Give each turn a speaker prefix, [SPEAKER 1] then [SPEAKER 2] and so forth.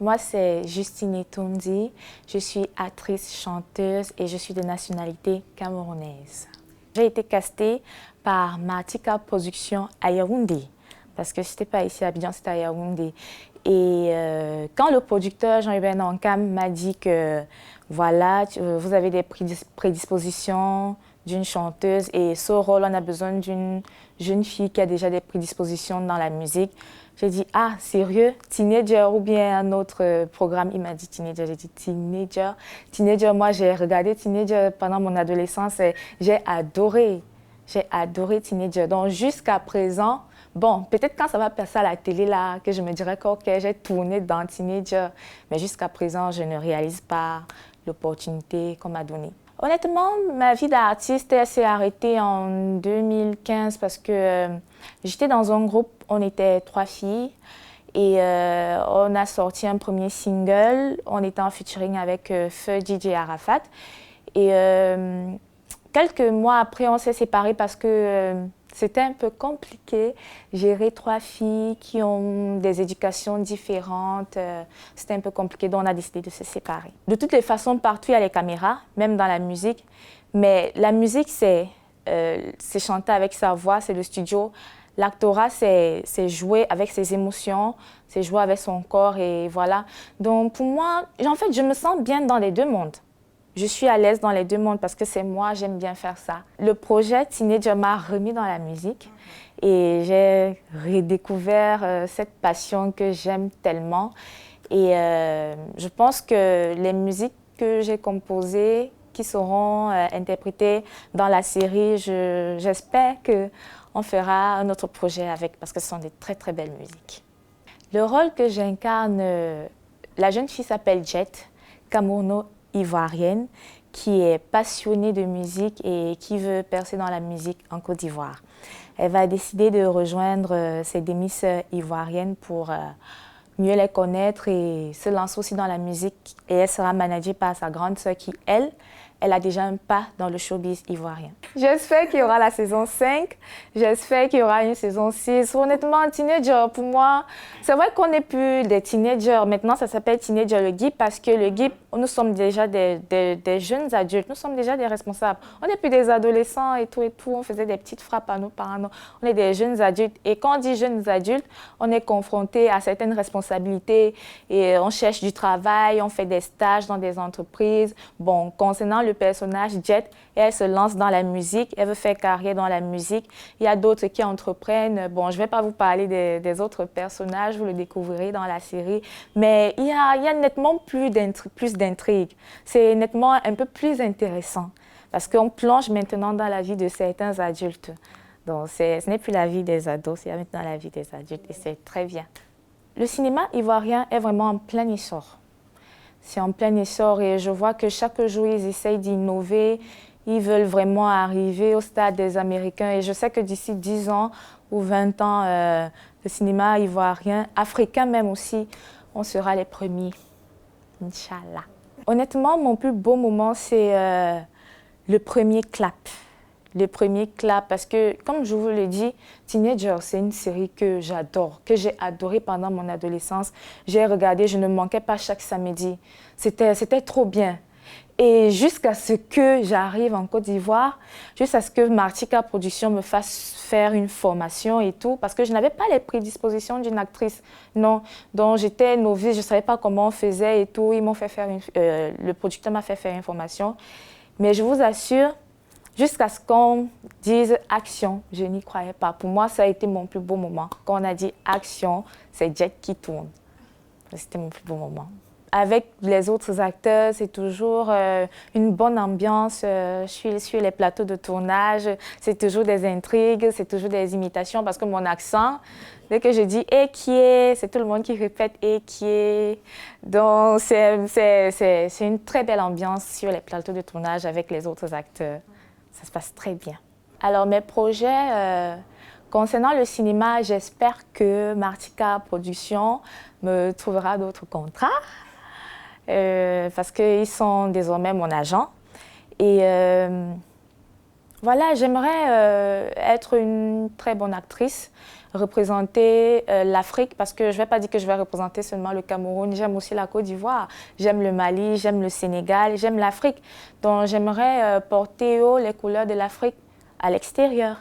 [SPEAKER 1] Moi, c'est Justine Etondi. Je suis actrice, chanteuse et je suis de nationalité camerounaise. J'ai été castée par Martika Productions à Yaoundé, parce que je n'étais pas ici à Abidjan, c'était à Yaoundé. Et quand le producteur Jean-Hubert Nankam m'a dit que voilà, vous avez des prédispositions d'une chanteuse et ce rôle, on a besoin d'une jeune fille qui a déjà des prédispositions dans la musique. J'ai dit, ah, sérieux, Teenager ou bien un autre programme? Il m'a dit Teenager, j'ai dit Teenager. Teenager, moi j'ai regardé Teenager pendant mon adolescence et j'ai adoré Teenager. Donc jusqu'à présent, bon, peut-être quand ça va passer à la télé là, que je me dirais que ok, j'ai tourné dans Teenager, mais jusqu'à présent, je ne réalise pas l'opportunité qu'on m'a donnée. Honnêtement, ma vie d'artiste s'est arrêtée en 2015 parce que j'étais dans un groupe, on était 3 filles et on a sorti un premier single, on était en featuring avec Feu DJ Arafat et quelques mois après on s'est séparés parce que c'était un peu compliqué, gérer 3 filles qui ont des éducations différentes, c'était un peu compliqué, donc on a décidé de se séparer. De toutes les façons, partout il y a les caméras, même dans la musique, mais la musique c'est chanter avec sa voix, c'est le studio. L'actorat c'est jouer avec ses émotions, c'est jouer avec son corps et voilà. Donc pour moi, en fait je me sens bien dans les deux mondes. Je suis à l'aise dans les deux mondes parce que c'est moi, j'aime bien faire ça. Le projet Teenager m'a remis dans la musique et j'ai redécouvert cette passion que j'aime tellement. Et je pense que les musiques que j'ai composées, qui seront interprétées dans la série, j'espère qu'on fera un autre projet avec parce que ce sont des très très belles musiques. Le rôle que j'incarne, la jeune fille s'appelle Jet, Camerouno-Ivoirienne, qui est passionnée de musique et qui veut percer dans la musique en Côte d'Ivoire. Elle va décider de rejoindre ses demi-sœurs ivoiriennes pour mieux les connaître et se lancer aussi dans la musique. Et elle sera managée par sa grande sœur qui, elle a déjà un pas dans le showbiz ivoirien. J'espère qu'il y aura la saison 5, j'espère qu'il y aura une saison 6. Honnêtement, Teenager, pour moi, c'est vrai qu'on n'est plus des teenagers. Maintenant, ça s'appelle Teenager le GIP parce que le GIP, nous sommes déjà des jeunes adultes, nous sommes déjà des responsables. On n'est plus des adolescents et tout, on faisait des petites frappes à nos parents. On est des jeunes adultes et quand on dit jeunes adultes, on est confronté à certaines responsabilités et on cherche du travail, on fait des stages dans des entreprises. Bon, concernant le personnage Jet, elle se lance dans la musique, elle veut faire carrière dans la musique. Il y a d'autres qui entreprennent. Bon, je ne vais pas vous parler des autres personnages, vous le découvrirez dans la série, mais il y a nettement plus d'intrigue. C'est nettement un peu plus intéressant parce qu'on plonge maintenant dans la vie de certains adultes. Donc, ce n'est plus la vie des ados, c'est maintenant la vie des adultes et c'est très bien. Le cinéma ivoirien est vraiment en plein essor. C'est en plein essor et je vois que chaque jour, ils essayent d'innover. Ils veulent vraiment arriver au stade des Américains. Et je sais que d'ici 10 ans ou 20 ans, le cinéma ivoirien, africain même aussi, on sera les premiers. Inch'Allah. Honnêtement, mon plus beau moment, c'est le premier clap. Le premier clap, parce que, comme je vous le dis, Teenager, c'est une série que j'adore, que j'ai adorée pendant mon adolescence. J'ai regardé, je ne manquais pas chaque samedi. C'était trop bien. Et jusqu'à ce que j'arrive en Côte d'Ivoire, jusqu'à ce que Martika Productions me fasse faire une formation et tout, parce que je n'avais pas les prédispositions d'une actrice, non. Donc j'étais novice, je ne savais pas comment on faisait et tout. Ils m'ont fait faire le producteur m'a fait faire une formation. Mais je vous assure, jusqu'à ce qu'on dise action, je n'y croyais pas. Pour moi, ça a été mon plus beau moment. Quand on a dit action, c'est Jet qui tourne. C'était mon plus beau moment. Avec les autres acteurs, c'est toujours une bonne ambiance. Je suis sur les plateaux de tournage, c'est toujours des intrigues, c'est toujours des imitations parce que mon accent, dès que je dis « et qui est », c'est tout le monde qui répète « et qui est ». Donc, c'est une très belle ambiance sur les plateaux de tournage avec les autres acteurs. Ça se passe très bien. Alors, mes projets, concernant le cinéma, j'espère que Martika Productions me trouvera d'autres contrats parce qu'ils sont désormais mon agent. Et Voilà, j'aimerais être une très bonne actrice, représenter l'Afrique, parce que je ne vais pas dire que je vais représenter seulement le Cameroun, j'aime aussi la Côte d'Ivoire, j'aime le Mali, j'aime le Sénégal, j'aime l'Afrique. Donc j'aimerais porter haut les couleurs de l'Afrique à l'extérieur.